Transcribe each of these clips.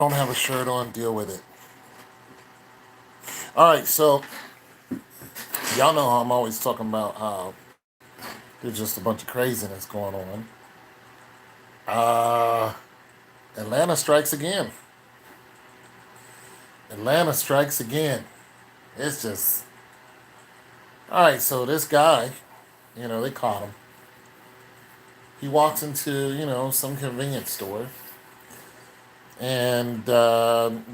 Don't have a shirt on, deal with it. All right, so y'all know how I'm always talking about how there's just a bunch of craziness going on. Uh, Atlanta strikes again. Atlanta strikes again. It's just all right. So this guy, they caught him. He walks into some convenience store, and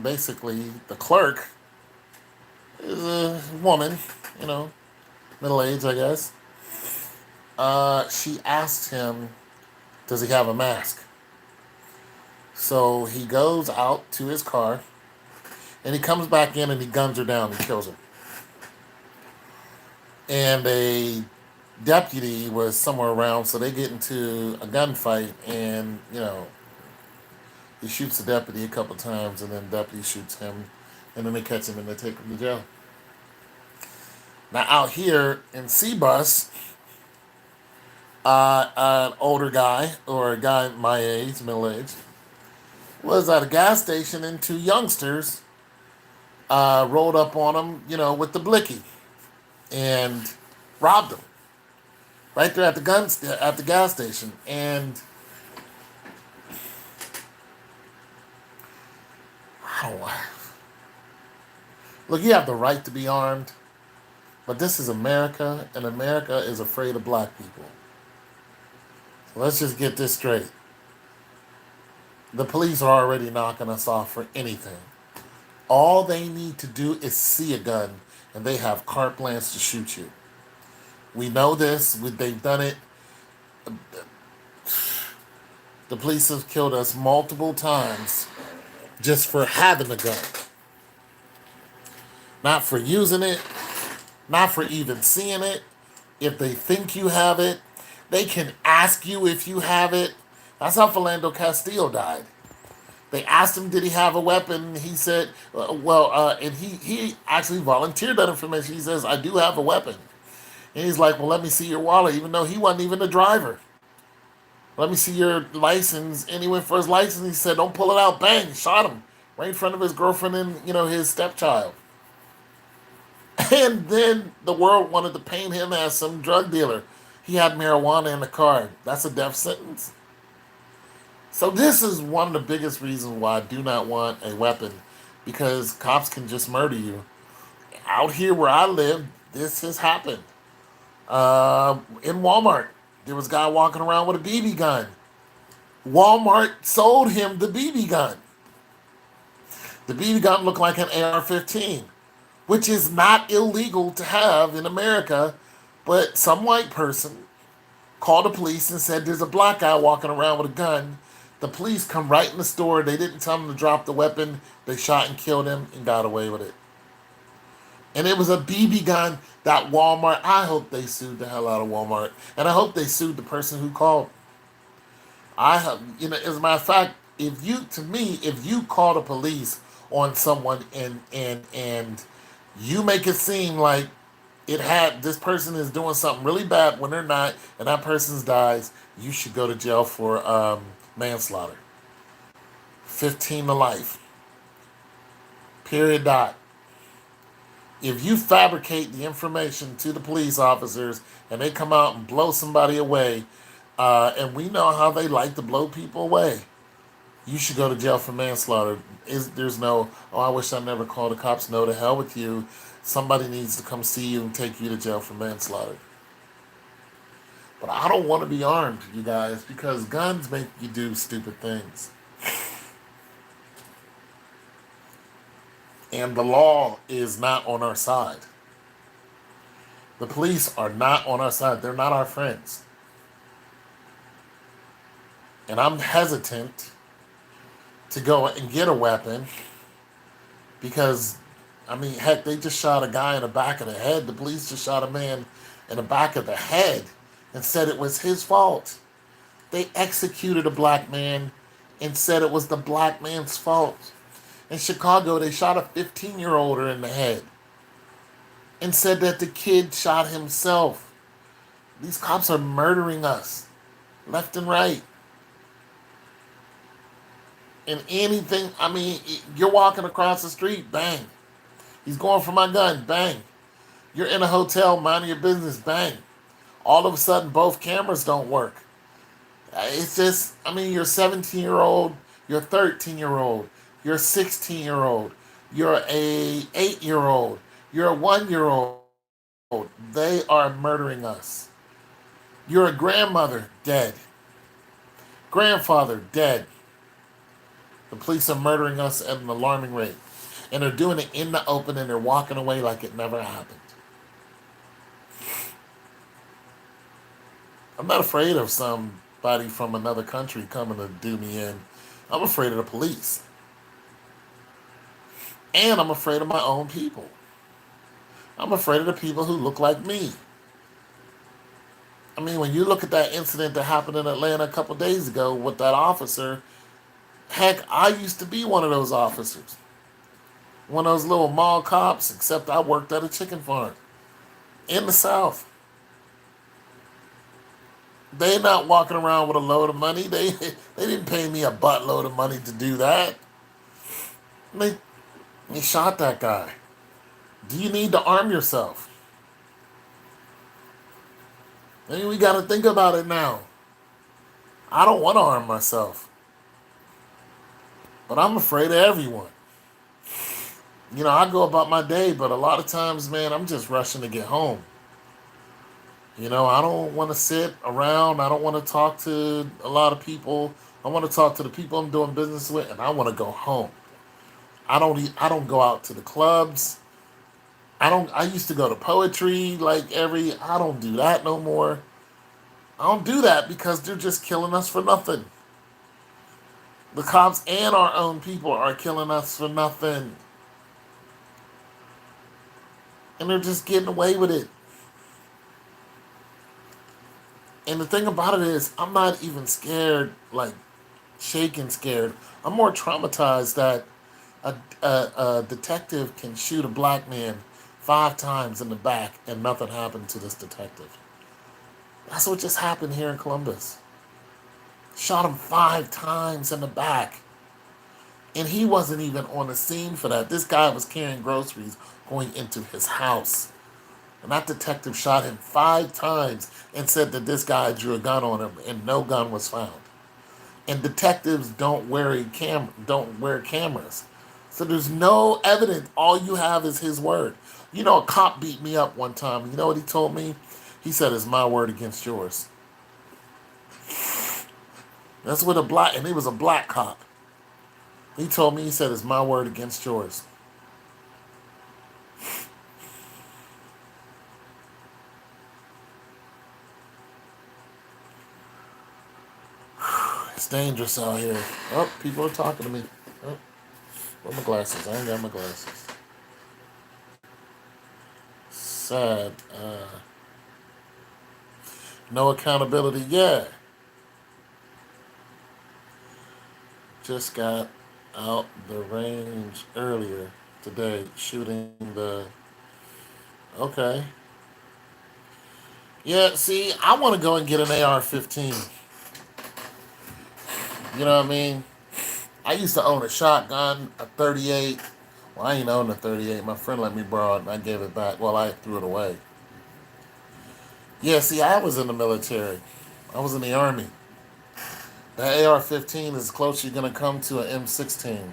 basically the clerk is a woman, you know, middle age, I guess. She asked him, "Does he have a mask?" So he goes out to his car, and he comes back in and he guns her down and kills her. And a deputy was somewhere around, so they get into a gunfight, and he shoots the deputy a couple times, and then the deputy shoots him, and then they catch him and they take him to jail. Now out here in Cbus, an older guy or a guy my age, middle age, was at a gas station, and two youngsters rolled up on him, with the blicky, and robbed him right there at the gas station. And oh, look, you have the right to be armed, but this is America, and America is afraid of black people. So let's just get this straight. The police are already knocking us off for anything. All they need to do is see a gun, and they have carte blanche to shoot you. We know this. They've done it. The police have killed us multiple times just for having a gun. Not for using it, not for even seeing it. If they think you have it, they can ask you if you have it. That's how Philando Castile died. They asked him, did he have a weapon? He said, and he actually volunteered that information. He says, I do have a weapon. And he's like, well, let me see your wallet, even though he wasn't even the driver. Let me see your license. And he went for his license. He said, don't pull it out. Bang, shot him right in front of his girlfriend and, his stepchild. And then the world wanted to paint him as some drug dealer. He had marijuana in the car. That's a death sentence. So this is one of the biggest reasons why I do not want a weapon, because cops can just murder you. Out here where I live, this has happened. In Walmart, there was a guy walking around with a BB gun. Walmart sold him the BB gun. The BB gun looked like an AR-15, which is not illegal to have in America, but some white person called the police and said there's a black guy walking around with a gun. The police come right in the store. They didn't tell him to drop the weapon. They shot and killed him and got away with it. And it was a BB gun that Walmart, I hope they sued the hell out of Walmart. And I hope they sued the person who called. I have, as a matter of fact, if you call the police on someone and you make it seem like this person is doing something really bad when they're not, and that person dies, you should go to jail for manslaughter. 15 to life. Period. Dot. If you fabricate the information to the police officers and they come out and blow somebody away, and we know how they like to blow people away, you should go to jail for manslaughter. There's no, oh, I wish I never called the cops. No, to hell with you. Somebody needs to come see you and take you to jail for manslaughter. But I don't want to be armed, you guys, because guns make you do stupid things. And the law is not on our side. The police are not on our side. They're not our friends. And I'm hesitant to go and get a weapon because, heck, they just shot a guy in the back of the head. The police just shot a man in the back of the head and said it was his fault. They executed a black man and said it was the black man's fault. In Chicago, they shot a 15-year-old in the head and said that the kid shot himself. These cops are murdering us left and right. And anything, I mean, you're walking across the street, bang. He's going for my gun, bang. You're in a hotel, minding your business, bang. All of a sudden, both cameras don't work. It's just, I mean, you're a 17-year-old, you're a 13-year-old, you're a 16-year-old, you're a 8-year-old, you're a 1-year-old. They are murdering us. You're a grandmother, dead. Grandfather, dead. The police are murdering us at an alarming rate. And they're doing it in the open and they're walking away like it never happened. I'm not afraid of somebody from another country coming to do me in. I'm afraid of the police. And I'm afraid of my own people. I'm afraid of the people who look like me. I mean, when you look at that incident that happened in Atlanta a couple days ago with that officer, heck, I used to be one of those officers. One of those little mall cops, except I worked at a chicken farm in the South. They not walking around with a load of money. They didn't pay me a buttload of money to do that. They, they shot that guy. Do you need to arm yourself? I mean, we got to think about it now. I don't want to arm myself, but I'm afraid of everyone. You know, I go about my day, but a lot of times, man, I'm just rushing to get home. You know, I don't want to sit around. I don't want to talk to a lot of people. I want to talk to the people I'm doing business with, and I want to go home. I don't go out to the clubs. I used to go to poetry like I don't do that no more. I don't do that because they're just killing us for nothing. The cops and our own people are killing us for nothing. And they're just getting away with it. And the thing about it is, I'm not even scared, like shaking scared. I'm more traumatized that a detective can shoot a black man 5 times in the back and nothing happened to this detective. That's what just happened here in Columbus. Shot him 5 times in the back. And he wasn't even on the scene for that. This guy was carrying groceries going into his house. And that detective shot him 5 times and said that this guy drew a gun on him and no gun was found. And detectives don't wear cameras. So there's no evidence. All you have is his word. You know, a cop beat me up one time. You know what he told me? He said, "It's my word against yours." That's what and he was a black cop. He told me, he said, "It's my word against yours." It's dangerous out here. Oh, people are talking to me. Oh, where are my glasses? I ain't got my glasses. Sad. No accountability. Yeah. Just got out the range earlier today shooting the. Okay. Yeah, see, I want to go and get an AR-15. You know what I mean? I used to own a shotgun, a 38. Well, I ain't own a 38. My friend let me borrow it and I gave it back. Well, I threw it away. Yeah, see, I was in the military. I was in the Army. That AR-15 is close you're going to come to an M16.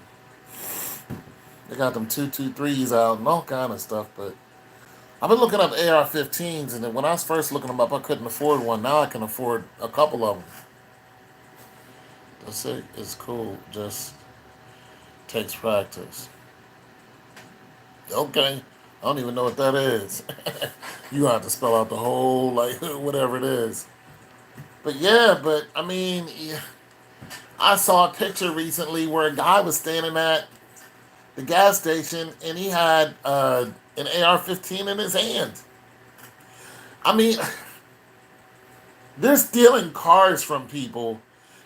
They got them 223s out and all kind of stuff, but I've been looking up AR-15s, and then when I was first looking them up, I couldn't afford one. Now I can afford a couple of them. That's it. It's cool. Just takes practice. Okay. I don't even know what that is. You have to spell out the whole, like, whatever it is. But yeah, but I mean, yeah, I saw a picture recently where a guy was standing at the gas station and he had an AR-15 in his hand. I mean, they're stealing cars from people.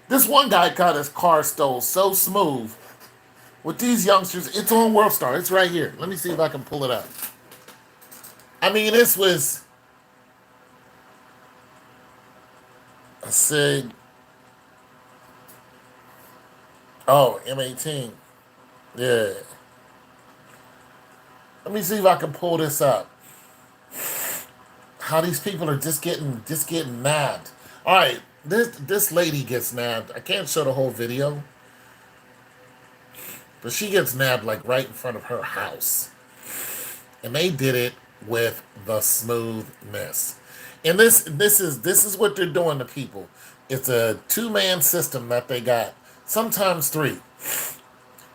This one guy got his car stole so smooth. With these youngsters, it's on WorldStar. It's right here. Let me see if I can pull it up. I mean, this was a SIG. Oh, M18. Yeah. Let me see if I can pull this up. How these people are just getting nabbed. All right, this lady gets nabbed. I can't show the whole video, but she gets nabbed like right in front of her house, and they did it with the smoothness. And this is what they're doing to people. It's a two-man system that they got, sometimes three,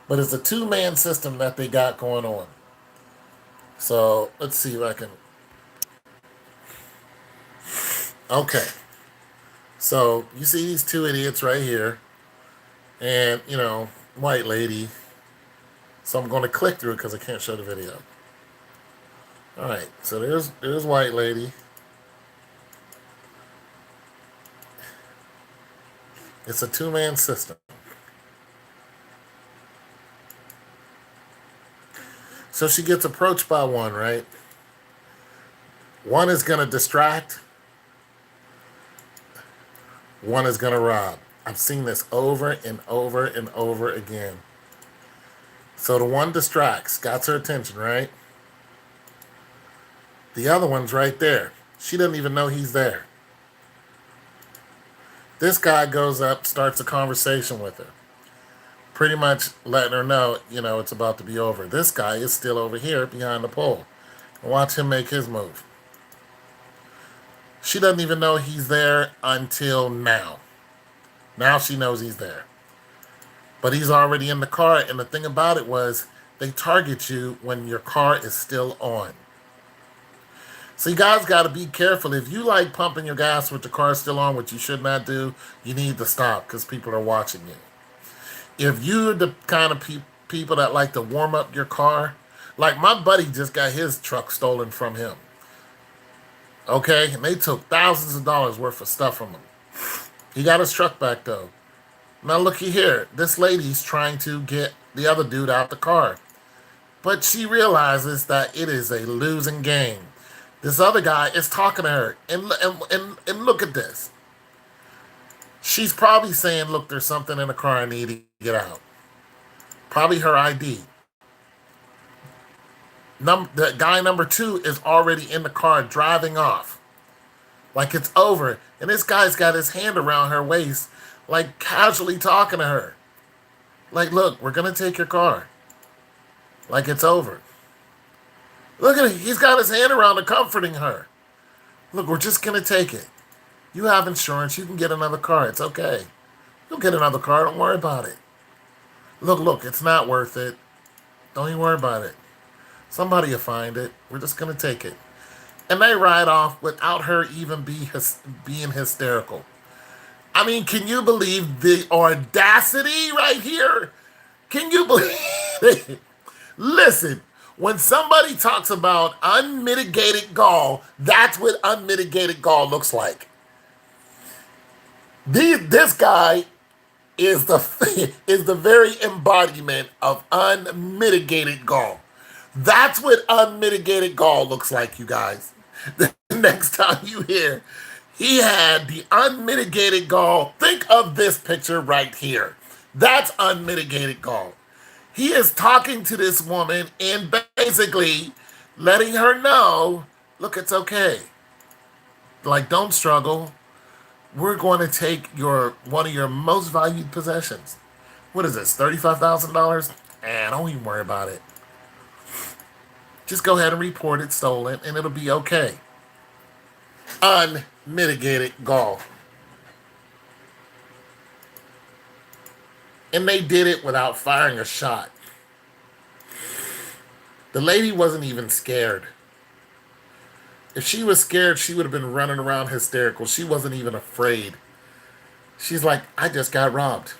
but it's a two-man system that they got going on. So let's see if I can. Okay, so you see these two idiots right here, and white lady. So I'm going to click through it because I can't show the video. All right, so there's white lady. It's a two-man system. So she gets approached by one, right? One is going to distract. One is going to rob. I've seen this over and over and over again. So the one distracts, got her attention, right? The other one's right there. She doesn't even know he's there. This guy goes up, starts a conversation with her, pretty much letting her know, it's about to be over. This guy is still over here behind the pole. Watch him make his move. She doesn't even know he's there until now. Now she knows he's there. But he's already in the car, and the thing about it was they target you when your car is still on. So you guys got to be careful. If you like pumping your gas with the car still on, which you should not do, you need to stop because people are watching you. If you're the kind of people that like to warm up your car, like my buddy just got his truck stolen from him. Okay? And they took thousands of dollars worth of stuff from him. He got his truck back though. Now looky here. This lady's trying to get the other dude out the car. But she realizes that it is a losing game. This other guy is talking to her. And look at this. She's probably saying, look, there's something in the car I need to get out. Probably her ID. The guy number two is already in the car driving off. Like it's over. And this guy's got his hand around her waist, like casually talking to her. Like, look, we're going to take your car. Like it's over. Look at it. He's got his hand around her, comforting her. Look, we're just going to take it. You have insurance. You can get another car. It's okay. You'll get another car. Don't worry about it. Look, it's not worth it. Don't even worry about it. Somebody will find it. We're just going to take it. And they ride off without her even being hysterical. I mean, can you believe the audacity right here? Can you believe it? Listen, when somebody talks about unmitigated gall, that's what unmitigated gall looks like. This guy is the very embodiment of unmitigated gall. That's what unmitigated gall looks like, you guys. The next time you hear he had the unmitigated gall, think of this picture right here. That's unmitigated gall. He is talking to this woman and basically letting her know, look, it's okay. Like, don't struggle. We're going to take one of your most valued possessions. What is this, $35,000? Don't even worry about it. Just go ahead and report it stolen, and it'll be okay. Unmitigated gall. And they did it without firing a shot. The lady wasn't even scared. If she was scared, she would have been running around hysterical. She wasn't even afraid. She's like, I just got robbed.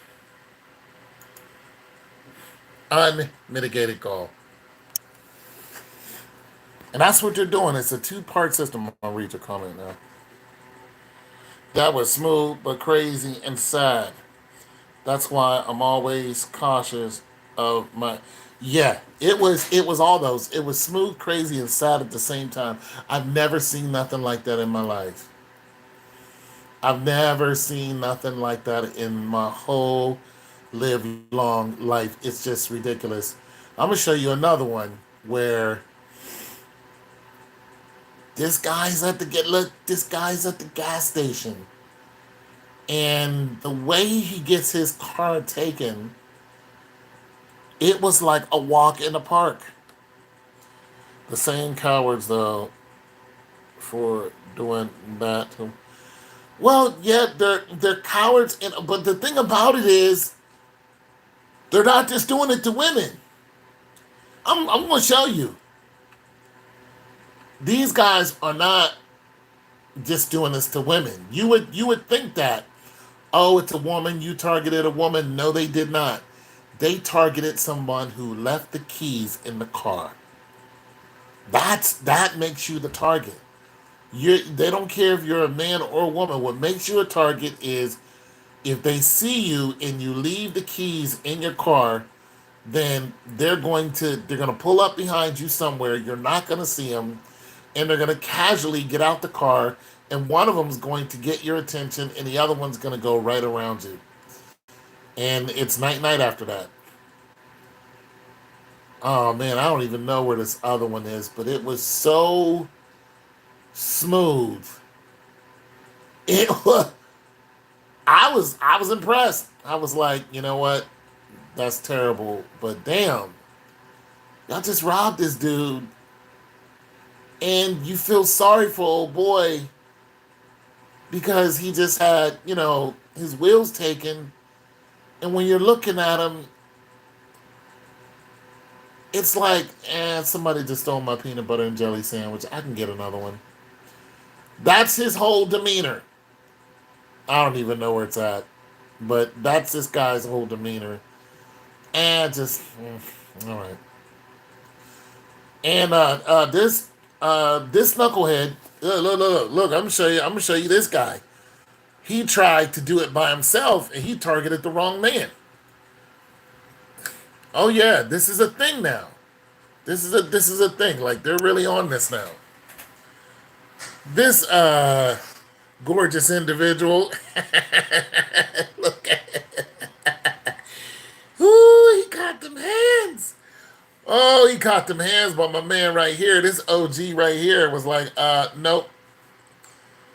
Unmitigated gall. And that's what they're doing. It's a two-part system. I'll read your comment now. That was smooth but crazy and sad. That's why I'm always cautious of my. Yeah, it was all those. It was smooth, crazy, and sad at the same time. I've never seen nothing like that in my life. I've never seen nothing like that in my whole live long life. It's just ridiculous. I'm gonna show you another one where this guy's at the get look. This guy's at the gas station, and the way he gets his car taken, it was like a walk in the park. The same cowards though for doing that. Well, yeah, they're cowards, but the thing about it is they're not just doing it to women. I'm gonna show you. These guys are not just doing this to women. You would think that, oh, it's a woman, you targeted a woman. No, they did not. They targeted someone who left the keys in the car. That makes you the target. They don't care if you're a man or a woman. What makes you a target is if they see you and you leave the keys in your car, then they're going to pull up behind you somewhere. You're not going to see them, and they're going to casually get out the car, and one of them is going to get your attention, and the other one's going to go right around you. And it's night night after that. Oh man, I don't even know where this other one is, but it was so smooth. It was. I was impressed. I was like, you know what? That's terrible, but damn, y'all just robbed this dude, and you feel sorry for old boy because he just had, his wheels taken, and when you're looking at him, it's like, somebody just stole my peanut butter and jelly sandwich. I can get another one. That's his whole demeanor. I don't even know where it's at, but that's this guy's whole demeanor. And just, all right. And this knucklehead, look, I'm gonna show you. I'm gonna show you this guy. He tried to do it by himself, and he targeted the wrong man. Oh yeah, this is a thing now. This is a thing. Like they're really on this now. This gorgeous individual. Look at. Ooh, he caught them hands. Oh, he caught them hands, but my man right here, this OG right here, was like, nope.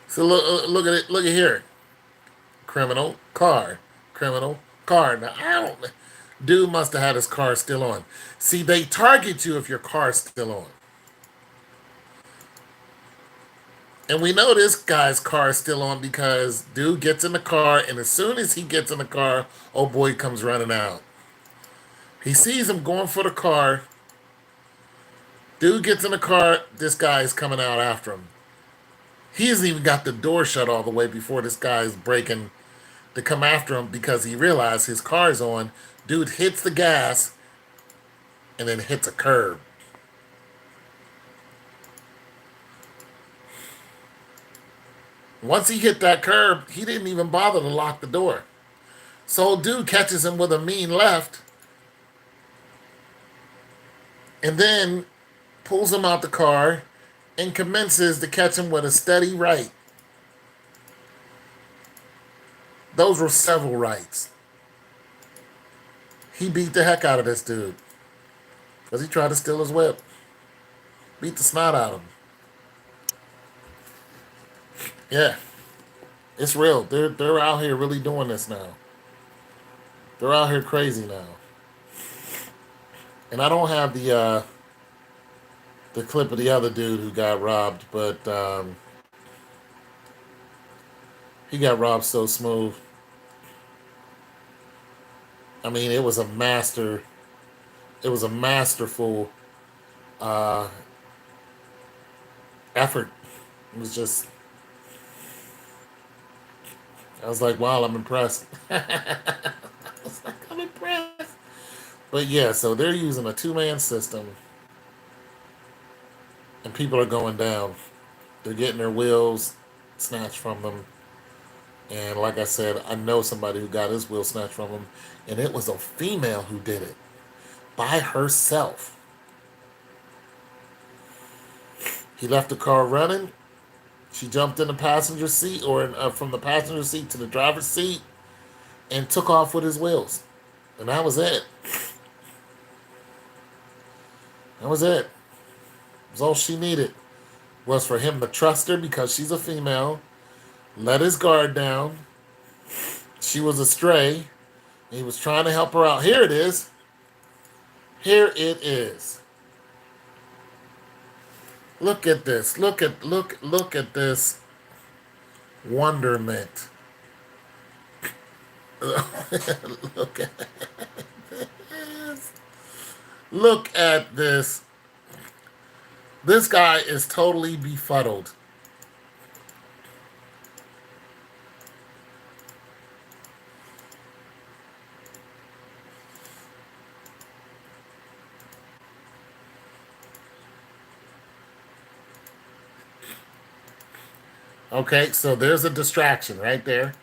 So look at it. Look at here. Criminal car. Criminal car. Now I don't. Dude must have had his car still on. See, they target you if your car's still on. And we know this guy's car is still on because dude gets in the car, and as soon as he gets in the car, oh boy comes running out. He sees him going for the car. Dude gets in the car, this guy is coming out after him. He hasn't even got the door shut all the way before this guy is breaking to come after him because he realized his car's on. Dude hits the gas and then hits a curb. Once he hit that curb, he didn't even bother to lock the door. So dude catches him with a mean left and then pulls him out the car and commences to catch him with a steady right. Those were several rights. He beat the heck out of this dude because he tried to steal his whip. Beat the snot out of him. Yeah, it's real. They're out here really doing this now. They're out here crazy now. And I don't have the clip of the other dude who got robbed, but he got robbed so smooth. I mean, it was a master. It was a masterful uh, effort. It was just. I was like, wow, I'm impressed. I was like, I'm impressed. But yeah, so they're using a two-man system, and people are going down. They're getting their wheels snatched from them. And like I said, I know somebody who got his wheel snatched from him, and it was a female who did it by herself. He left the car running. She jumped in the passenger seat, or from the passenger seat to the driver's seat, and took off with his wheels. And that was it. That was it. That's all she needed was for him to trust her because she's a female, let his guard down. She was astray. He was trying to help her out. Here it is. Here it is. Look at this. Look at this wonderment. Look at this. Look at this. This guy is totally befuddled. Okay, so there's a distraction right there.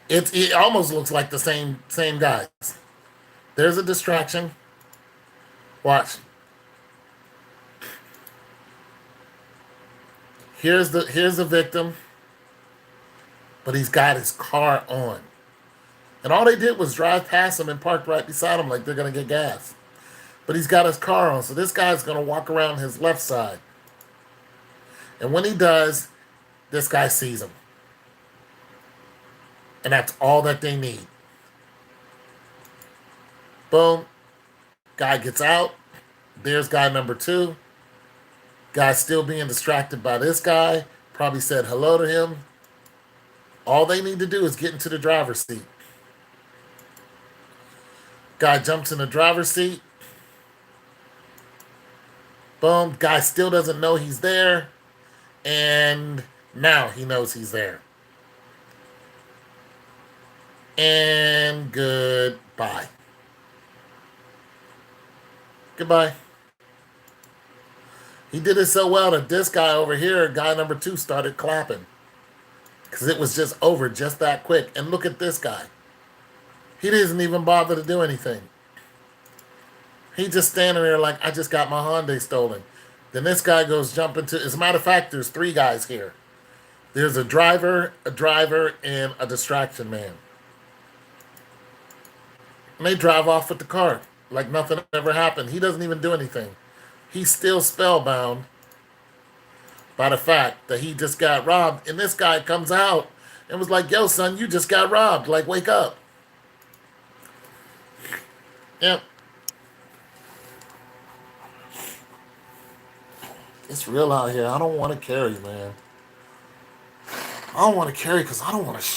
It almost looks like the same guys. There's a distraction. Watch. Here's the victim, but he's got his car on. And all they did was drive past him and park right beside him like they're gonna get gas. But he's got his car on, so this guy's gonna walk around his left side. And when he does, this guy sees him. And that's all that they need. Boom. Guy gets out. There's guy number 2. Guy's still being distracted by this guy. Probably said hello to him. All they need to do is get into the driver's seat. Guy jumps in the driver's seat. Boom. Guy still doesn't know he's there. And now he knows he's there. And goodbye. Goodbye. He did it so well that this guy over here, guy number 2, started clapping. Because it was just over just that quick. And look at this guy. He doesn't even bother to do anything. He just standing there like, I just got my Hyundai stolen. Then this guy goes jumping to, as a matter of fact, there's 3 guys here. There's a driver, and a distraction man. And they drive off with the car like nothing ever happened. He doesn't even do anything. He's still spellbound by the fact that he just got robbed. And this guy comes out and was like, yo, son, you just got robbed. Like, wake up. Yep. It's real out here. I don't want to carry, man. I don't want to carry because I don't want to...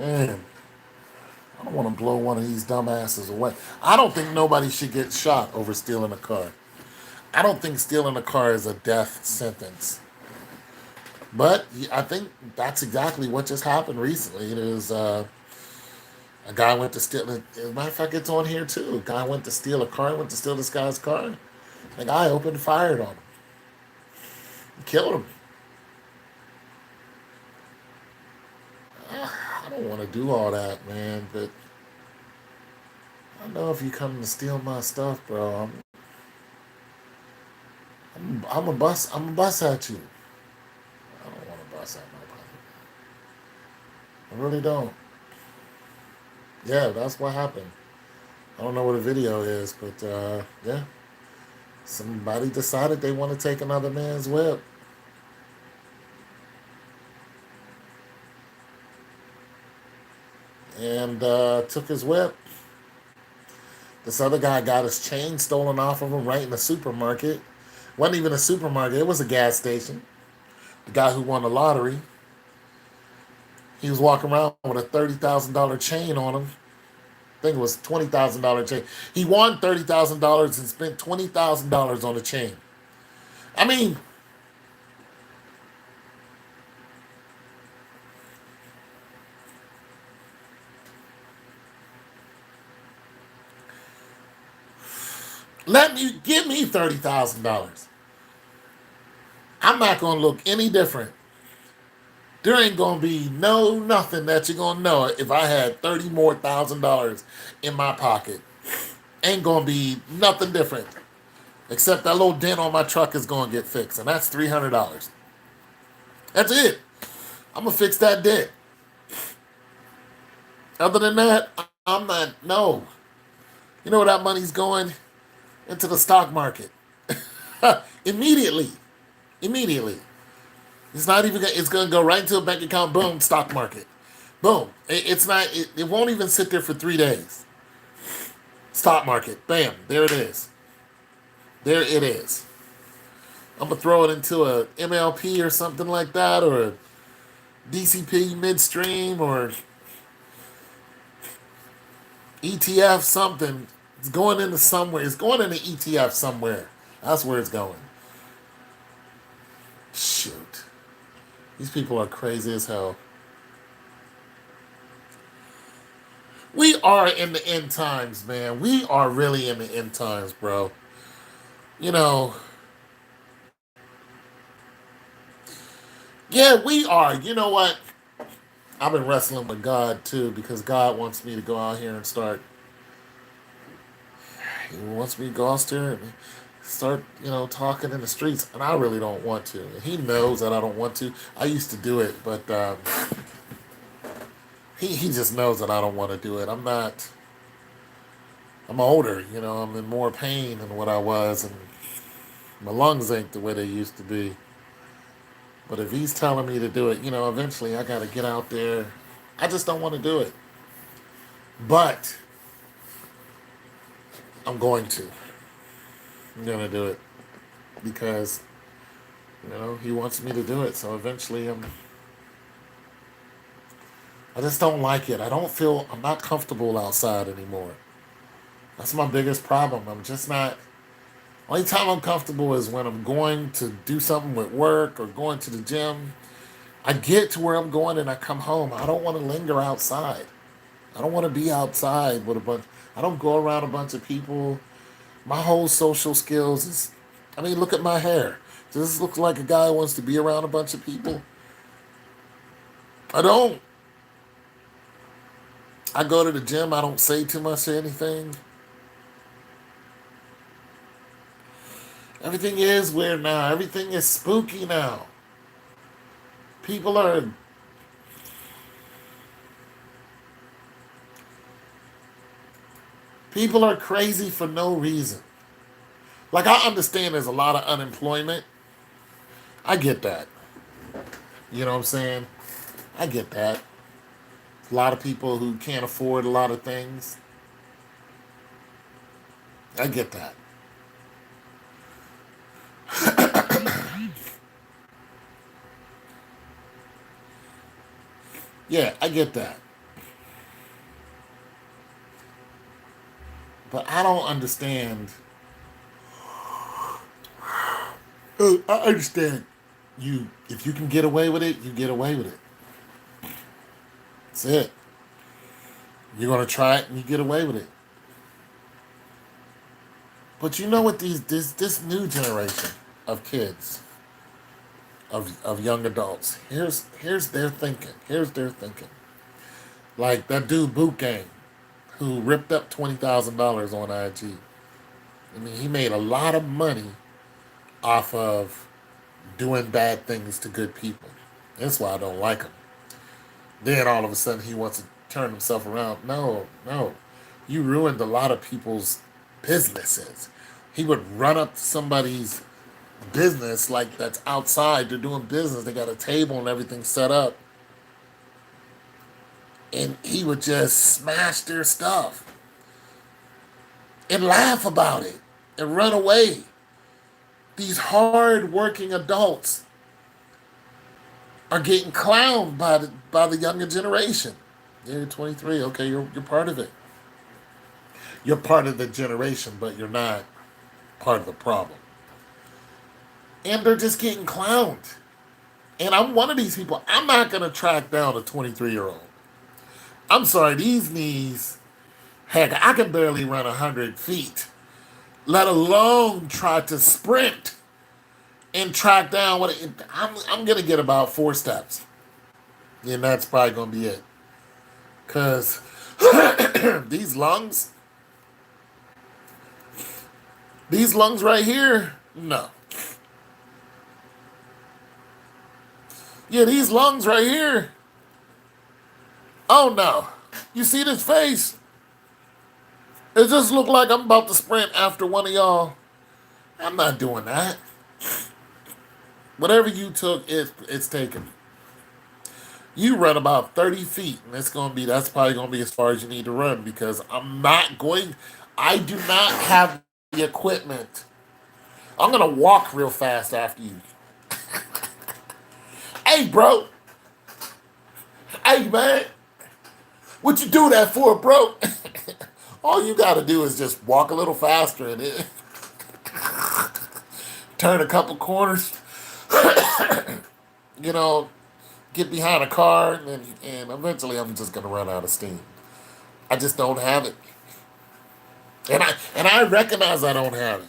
Man. I don't want to blow one of these dumbasses away. I don't think nobody should get shot over stealing a car. I don't think stealing a car is a death sentence. But I think that's exactly what just happened recently. It is a guy went to steal. As a matter of fact, it's on here too. A guy went to steal a car. Went to steal this guy's car. The guy opened fired on him. Killed him. I don't want to do all that, man. But I know if you come to steal my stuff, bro, I'm a bust. I'm a bust at you. I don't want to bust at nobody. I really don't. Yeah, that's what happened. I don't know what the video is, but yeah. Somebody decided they want to take another man's whip. And took his whip. This other guy got his chain stolen off of him right in the supermarket. Wasn't even a supermarket, it was a gas station. The guy who won the lottery. He was walking around with a $30,000 chain on him. I think it was $20,000 chain. He won $30,000 and spent $20,000 on a chain. I mean, give me $30,000. I'm not gonna look any different. There ain't gonna be nothing that you're gonna know if I had $30,000 in my pocket. Ain't gonna be nothing different. Except that little dent on my truck is gonna get fixed, and that's $300. That's it. I'm gonna fix that debt. Other than that, I'm not. No, you know where that money's going? Into the stock market. Immediately. Immediately. It's not even. It's gonna go right into a bank account. Boom, stock market. Boom. It's not. It won't even sit there for 3 days. Stock market. Bam. There it is. There it is. I'm gonna throw it into a MLP or something like that, or a DCP midstream, or ETF something. It's going into somewhere. It's going into ETF somewhere. That's where it's going. Shoot. These people are crazy as hell. We are in the end times, man. We are really in the end times, bro. You know, yeah, we are. You know what? I've been wrestling with God too because God wants me to go out here and start. He wants me to go out there and start, talking in the streets, and I really don't want to. And He knows that I don't want to. I used to do it, but he just knows that I don't want to do it. I'm not. I'm older, I'm in more pain than what I was, and my lungs ain't the way they used to be. But if he's telling me to do it, eventually I got to get out there. I just don't want to do it. But I'm going to. I'm going to do it because, he wants me to do it. So eventually I just don't like it. I'm not comfortable outside anymore. That's my biggest problem. I'm just not. Only time I'm comfortable is when I'm going to do something with work or going to the gym. I get to where I'm going and I come home. I don't want to linger outside. I don't want to be outside with a bunch. I don't go around a bunch of people. My whole social skills is. I mean, look at my hair. Does this look like a guy who wants to be around a bunch of people? I don't. I go to the gym. I don't say too much or anything. Everything is weird now. Everything is spooky now. People are people are crazy for no reason. Like I understand there's a lot of unemployment. I get that. You know what I'm saying? I get that. A lot of people who can't afford a lot of things. I get that. Yeah, I get that. But I don't understand. I understand you. If you can get away with it, you get away with it. That's it. You're gonna try it and you get away with it. But you know what this new generation of kids, of young adults, here's their thinking. Here's their thinking. Like that dude Boot Gang, who ripped up $20,000 on IG. I mean, he made a lot of money off of doing bad things to good people. That's why I don't like him. Then all of a sudden he wants to turn himself around. No, no. You ruined a lot of people's businesses. He would run up to somebody's business like that's outside. They're doing business. They got a table and everything set up. And he would just smash their stuff and laugh about it and run away. These hard working adults are getting clowned by the younger generation. Yeah, you're 23. Okay, you're part of it. You're part of the generation, but you're not part of the problem. And they're just getting clowned. And I'm one of these people. I'm not gonna track down a 23-year-old. I'm sorry, these knees. Heck, I can barely run 100 feet, let alone try to sprint and track down I'm gonna get about 4 steps, and that's probably gonna be it. Cause these lungs, these lungs right here, no. Yeah, these lungs right here. Oh no. You see this face? It just look like I'm about to sprint after one of y'all. I'm not doing that. Whatever you took, it's taken. You run about 30 feet, and that's probably gonna be as far as you need to run because I do not have the equipment. I'm gonna walk real fast after you. Hey, bro. Hey, man. What you do that for, bro? All you gotta do is just walk a little faster and turn a couple corners. You know, get behind a car, and eventually I'm just gonna run out of steam. I just don't have it, and I recognize I don't have it.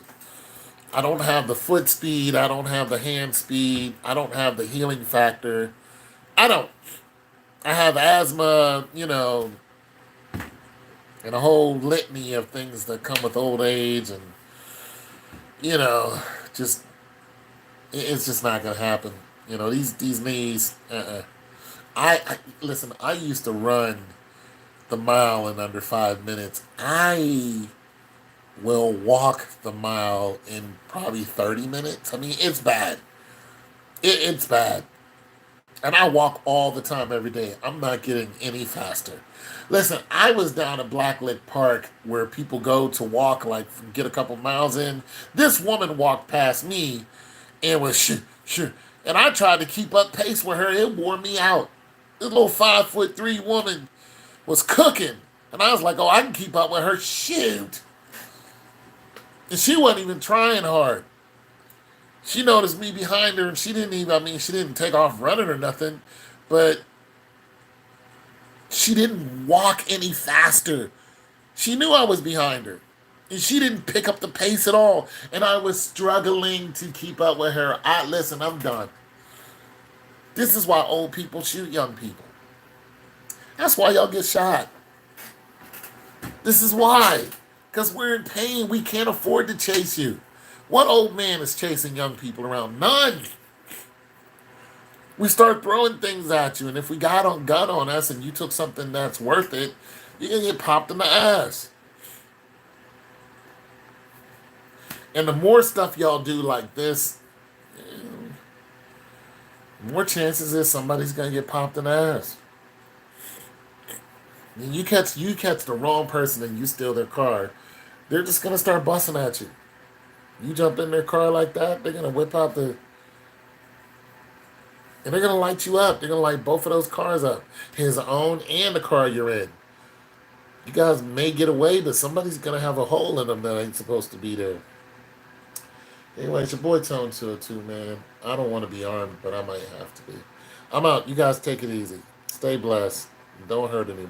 I don't have the foot speed. I don't have the hand speed. I don't have the healing factor. I don't. I have asthma, and a whole litany of things that come with old age, and you know, just it's just not gonna happen. These knees. I listen. I used to run the mile in under 5 minutes. I will walk the mile in probably 30 minutes. I mean, it's bad. It's bad. And I walk all the time every day. I'm not getting any faster. Listen, I was down at Blacklick Park where people go to walk, like get a couple miles in. This woman walked past me and was shoo. And I tried to keep up pace with her. It wore me out. This little 5'3" woman was cooking. And I was like, oh, I can keep up with her. Shoot. And she wasn't even trying hard. She noticed me behind her and she didn't take off running or nothing, but she didn't walk any faster. She knew I was behind her. And she didn't pick up the pace at all. And I was struggling to keep up with her. Listen, I'm done. This is why old people shoot young people. That's why y'all get shot. This is why. Because we're in pain. We can't afford to chase you. What old man is chasing young people around? None. We start throwing things at you, and if we got on gun on us and you took something that's worth it, you're gonna get popped in the ass. And the more stuff y'all do like this, more chances is somebody's gonna get popped in the ass. And you catch the wrong person and you steal their car, they're just gonna start busting at you. You jump in their car like that, they're gonna whip out and they're gonna light you up. They're gonna light both of those cars up, his own and the car you're in. You guys may get away, but somebody's gonna have a hole in them that ain't supposed to be there. Anyway, it's your boy Tone 202, man. I don't want to be armed, but I might have to be. I'm out. You guys take it easy. Stay blessed. Don't hurt anybody.